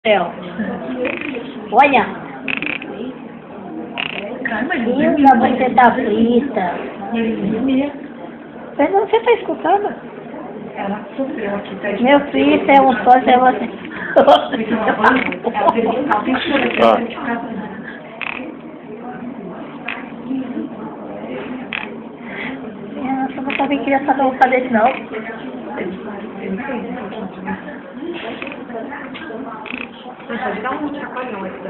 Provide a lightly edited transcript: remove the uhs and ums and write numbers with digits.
céu. Olha. Linda, você tá frita. Você está escutando? Ela sofreu aqui, tá? Meu filho, é um sócio, é você. Nossa, eu não sabia que ia fazer isso, não. Pode dar um chacoalhão aqui.